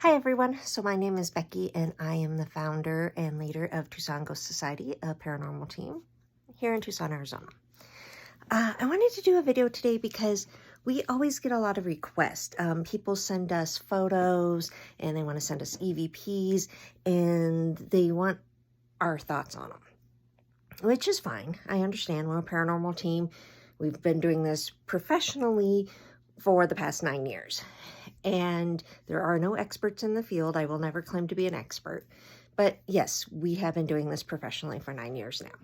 Hi everyone, so my name is Becky and I am the founder and leader of Tucson Ghost Society, a paranormal team here in Tucson, Arizona. I wanted to do a video today because we always get a lot of requests. People send us photos and they want to send us EVPs and they want our thoughts on them, which is fine. I understand. We're a paranormal team. We've been doing this professionally for the past 9 years. And there are no experts in the field. I will never claim to be an expert. But yes, we have been doing this professionally for 9 years now.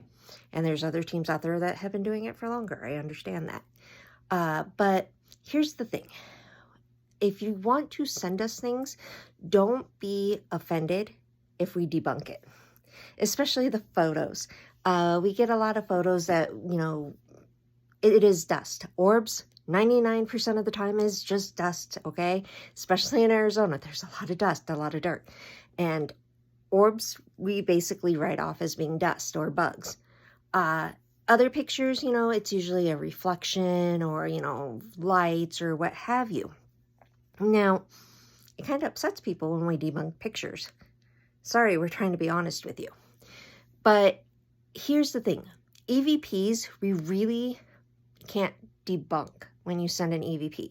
And there's other teams out there that have been doing it for longer. I understand that. But here's the thing. If you want to send us things, don't be offended if we debunk it, especially the photos. We get a lot of photos that, it is dust. Orbs, 99% of the time is just dust, okay? Especially in Arizona, there's a lot of dust, a lot of dirt. And orbs, we basically write off as being dust or bugs. Other pictures, it's usually a reflection or, lights or what have you. Now, it kind of upsets people when we debunk pictures. Sorry, we're trying to be honest with you. But here's the thing. EVPs, we really can't debunk when you send an EVP,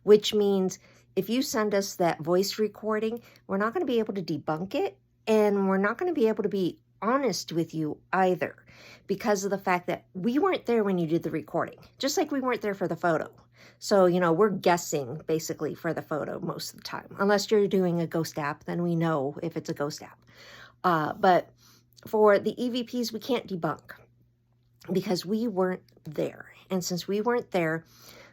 which means if you send us that voice recording, we're not going to be able to debunk it, and we're not going to be able to be honest with you either, because of the fact that we weren't there when you did the recording, just like we weren't there for the photo. So, we're guessing basically for the photo most of the time, unless you're doing a ghost app, then we know if it's a ghost app. But for the EVPs, we can't debunk because we weren't there. And since we weren't there,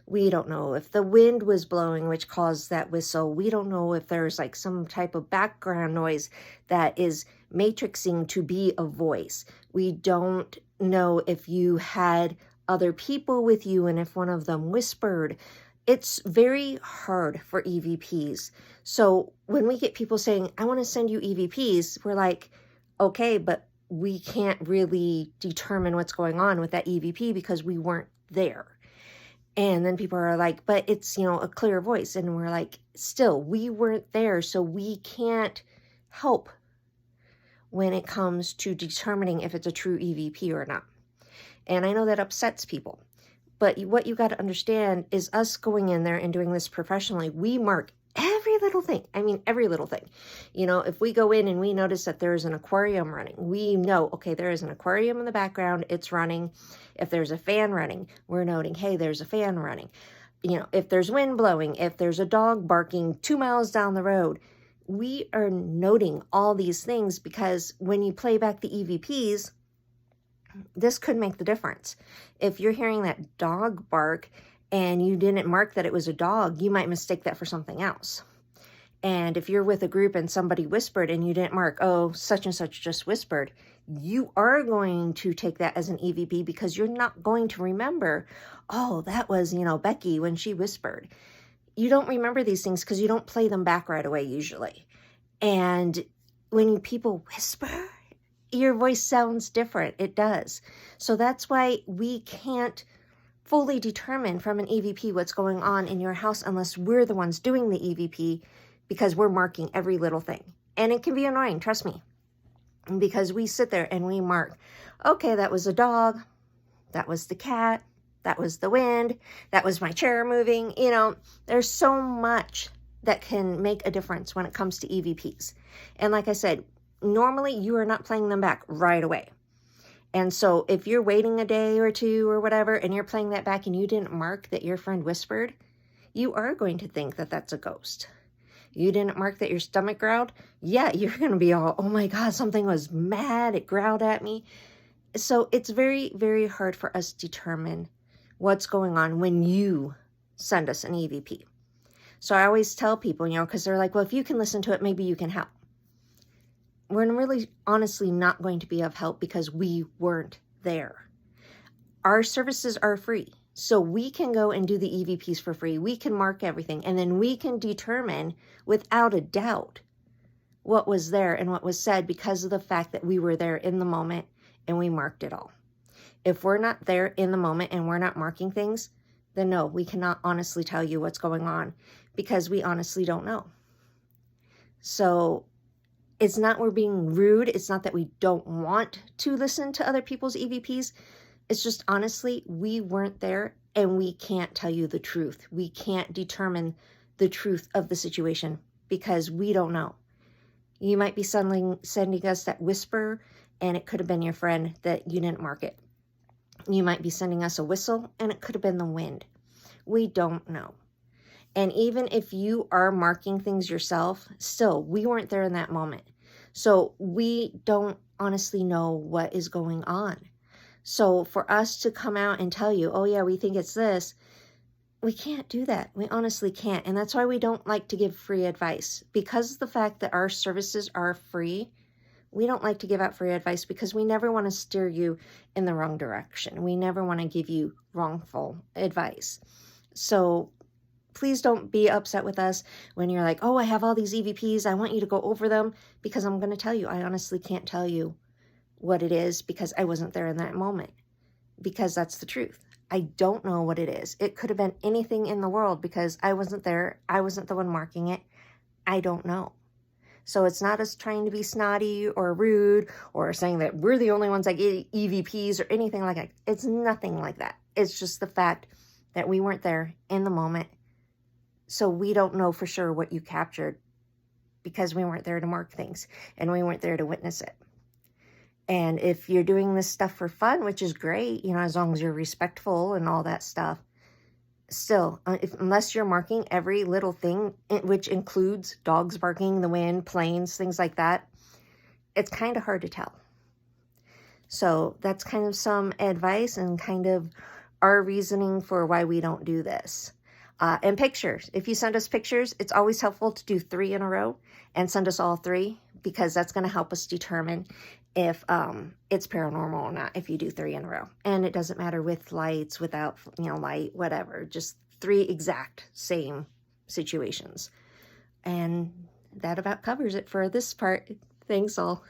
we don't know if the wind was blowing, which caused that whistle. We don't know if there's like some type of background noise that is matrixing to be a voice. We don't know if you had other people with you and if one of them whispered. It's very hard for EVPs. So when we get people saying, I want to send you EVPs, we're like, okay, but we can't really determine what's going on with that EVP because we weren't there. And then people are like, but it's, a clear voice. And we're like, still, we weren't there. So we can't help when it comes to determining if it's a true EVP or not. And I know that upsets people. But what you got to understand is us going in there and doing this professionally, we mark every little thing. I mean, every little thing. If we go in and we notice that there's an aquarium running, we know, okay, there is an aquarium in the background, it's running. If there's a fan running, we're noting, hey, there's a fan running. If there's wind blowing, if there's a dog barking 2 miles down the road, we are noting all these things because when you play back the EVPs, this could make the difference. If you're hearing that dog bark and you didn't mark that it was a dog, you might mistake that for something else. And if you're with a group and somebody whispered and you didn't mark, oh, such and such just whispered, you are going to take that as an EVP because you're not going to remember, oh, that was, Becky when she whispered. You don't remember these things because you don't play them back right away usually. And when people whisper, your voice sounds different. It does. So that's why we can't fully determine from an EVP what's going on in your house unless we're the ones doing the EVP, because we're marking every little thing. And it can be annoying, trust me, because we sit there and we mark, okay, that was a dog, that was the cat, that was the wind, that was my chair moving. There's so much that can make a difference when it comes to EVPs. And like I said, normally you are not playing them back right away. And so if you're waiting a day or two or whatever, and you're playing that back and you didn't mark that your friend whispered, you are going to think that that's a ghost. You didn't mark that your stomach growled? Yeah, you're going to be all, oh my God, something was mad. It growled at me. So it's very, very hard for us to determine what's going on when you send us an EVP. So I always tell people, because they're like, well, if you can listen to it, maybe you can help. We're really honestly not going to be of help because we weren't there. Our services are free. So we can go and do the EVPs for free. We can mark everything. And then we can determine without a doubt what was there and what was said because of the fact that we were there in the moment and we marked it all. If we're not there in the moment and we're not marking things, then no, we cannot honestly tell you what's going on because we honestly don't know. So it's not we're being rude. It's not that we don't want to listen to other people's EVPs. It's just honestly, we weren't there and we can't tell you the truth. We can't determine the truth of the situation because we don't know. You might be sending us that whisper and it could have been your friend that you didn't mark it. You might be sending us a whistle and it could have been the wind. We don't know. And even if you are marking things yourself, still, we weren't there in that moment. So we don't honestly know what is going on. So for us to come out and tell you, oh yeah, we think it's this, we can't do that. We honestly can't. And that's why we don't like to give free advice. Because of the fact that our services are free, we don't like to give out free advice because we never want to steer you in the wrong direction. We never want to give you wrongful advice. So please don't be upset with us when you're like, oh, I have all these EVPs. I want you to go over them, because I'm going to tell you, I honestly can't tell you what it is because I wasn't there in that moment, because that's the truth. I don't know what it is. It could have been anything in the world because I wasn't there. I wasn't the one marking it. I don't know. So it's not us trying to be snotty or rude or saying that we're the only ones that get EVPs or anything like that. It's nothing like that. It's just the fact that we weren't there in the moment. So we don't know for sure what you captured because we weren't there to mark things and we weren't there to witness it. And if you're doing this stuff for fun, which is great, you know, as long as you're respectful and all that stuff, still, unless you're marking every little thing, which includes dogs barking, the wind, planes, things like that, it's kind of hard to tell. So that's kind of some advice and kind of our reasoning for why we don't do this. And pictures. If you send us pictures, it's always helpful to do 3 in a row and send us all 3, because that's going to help us determine if it's paranormal or not if you do 3 in a row. And it doesn't matter with lights, without, you know, light, whatever. Just 3 exact same situations. And that about covers it for this part. Thanks all.